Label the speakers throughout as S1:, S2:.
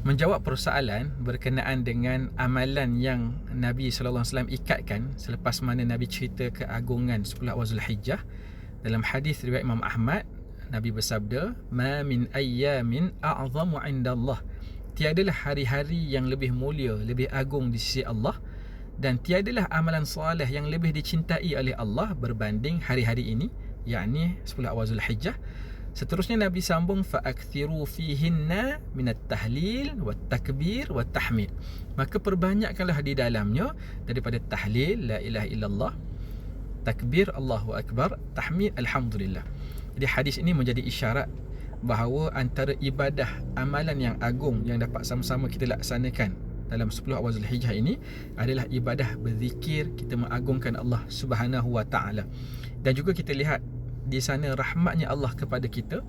S1: menjawab persoalan berkenaan dengan amalan yang Nabi SAW ikatkan selepas mana Nabi cerita keagungan 10 awal Zulhijjah. Dalam hadis riwayat Imam Ahmad, Nabi bersabda, "Ma min ayyamin a'zamu 'indallah." Tiadalah hari-hari yang lebih mulia, lebih agung di sisi Allah, dan tiadalah amalan soleh yang lebih dicintai oleh Allah berbanding hari-hari ini, yakni 10 awal Zulhijjah. Seterusnya Nabi sambung, fa'akthiru fihinna minat tahlil wat takbir wat tahmid. Maka perbanyakkanlah di dalamnya daripada tahlil la ilaha illallah, takbir Allahu akbar, tahmid alhamdulillah. Jadi hadis ini menjadi isyarat bahawa antara ibadah amalan yang agung yang dapat sama-sama kita laksanakan dalam 10 awal Zulhijjah ini adalah ibadah berzikir, kita mengagungkan Allah Subhanahu wa taala. Dan juga kita lihat di sana rahmatnya Allah kepada kita,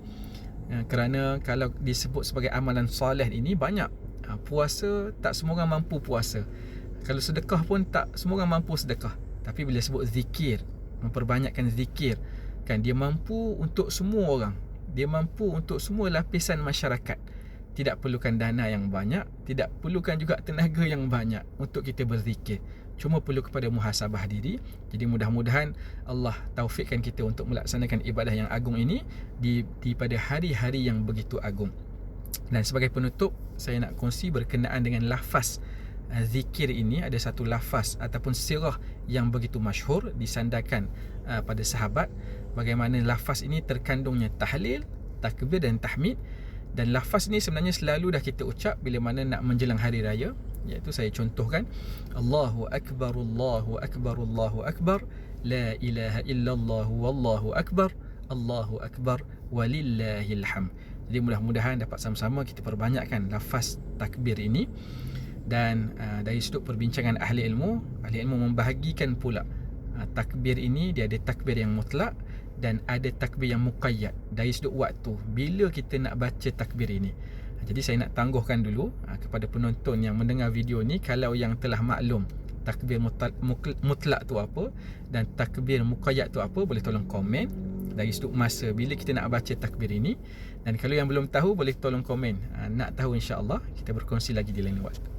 S1: kerana kalau disebut sebagai amalan soleh ini banyak. Puasa tak semua orang mampu puasa, kalau sedekah pun tak semua orang mampu sedekah. Tapi bila sebut zikir, memperbanyakkan zikir, kan dia mampu untuk semua orang, dia mampu untuk semua lapisan masyarakat. Tidak perlukan dana yang banyak, tidak perlukan juga tenaga yang banyak untuk kita berzikir. Cuma perlu kepada muhasabah diri. Jadi mudah-mudahan Allah taufikkan kita untuk melaksanakan ibadah yang agung ini di pada hari-hari yang begitu agung. Dan sebagai penutup, saya nak kongsi berkenaan dengan lafaz zikir ini. Ada satu lafaz ataupun sirah yang begitu masyhur disandarkan pada sahabat, bagaimana lafaz ini terkandungnya tahlil, takbir dan tahmid. Dan lafaz ni sebenarnya selalu dah kita ucap bila mana nak menjelang hari raya, iaitu saya contohkan, Allahu akbar, Allahu akbar, Allahu akbar, la ilaha illallah wallahu akbar, Allahu akbar walillahil hamd. Jadi mudah-mudahan dapat sama-sama kita perbanyakkan lafaz takbir ini. Dan dari sudut perbincangan ahli ilmu membahagikan pula takbir ini, dia ada takbir yang mutlak dan ada takbir yang muqayyad dari sudut waktu bila kita nak baca takbir ini. Jadi saya nak tangguhkan dulu kepada penonton yang mendengar video ni, kalau yang telah maklum takbir mutlak tu apa dan takbir muqayyad tu apa, boleh tolong komen dari sudut masa bila kita nak baca takbir ini. Dan kalau yang belum tahu, boleh tolong komen. Nak tahu, insya-Allah kita berkongsi lagi di lain waktu.